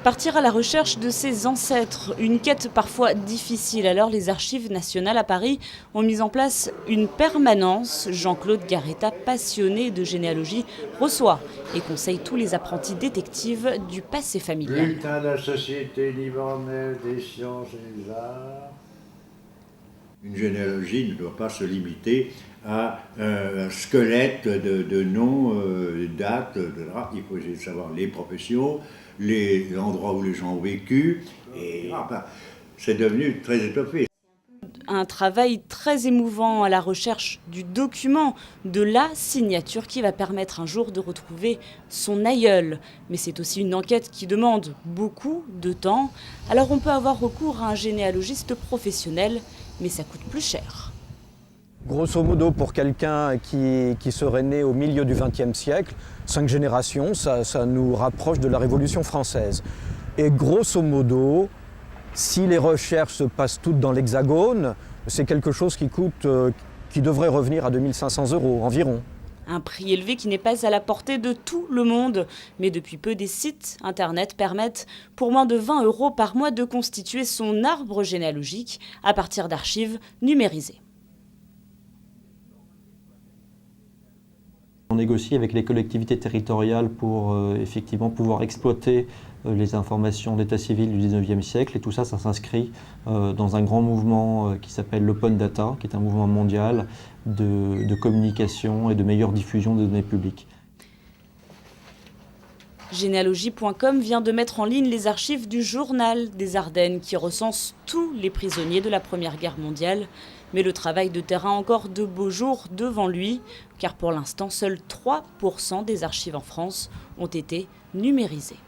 Partir à la recherche de ses ancêtres, une quête parfois difficile. Alors les Archives nationales à Paris ont mis en place une permanence. Jean-Claude Garetta, passionné de généalogie, reçoit et conseille tous les apprentis détectives du passé familial. Bulletin de la Société libanaise des sciences et des arts. Une généalogie ne doit pas se limiter à un squelette de noms, dates, etc. Il faut essayer de savoir les professions, les endroits où les gens ont vécu, et c'est devenu très étoffé. Un travail très émouvant à la recherche du document, de la signature qui va permettre un jour de retrouver son aïeul. Mais c'est aussi une enquête qui demande beaucoup de temps. Alors on peut avoir recours à un généalogiste professionnel, mais ça coûte plus cher. Grosso modo, pour quelqu'un qui serait né au milieu du XXe siècle, 5 générations, ça nous rapproche de la Révolution française. Et grosso modo, si les recherches se passent toutes dans l'Hexagone, c'est quelque chose qui devrait revenir à 2 500 € environ. Un prix élevé qui n'est pas à la portée de tout le monde. Mais depuis peu, des sites internet permettent pour moins de 20 € par mois de constituer son arbre généalogique à partir d'archives numérisées. On négocie avec les collectivités territoriales pour effectivement pouvoir exploiter les informations d'état civil du 19e siècle. Et tout ça, ça s'inscrit dans un grand mouvement qui s'appelle l'Open Data, qui est un mouvement mondial de communication et de meilleure diffusion des données publiques. Généalogie.com vient de mettre en ligne les archives du Journal des Ardennes qui recense tous les prisonniers de la Première Guerre mondiale. Mais le travail de terrain a encore de beaux jours devant lui, car pour l'instant, seuls 3% des archives en France ont été numérisées.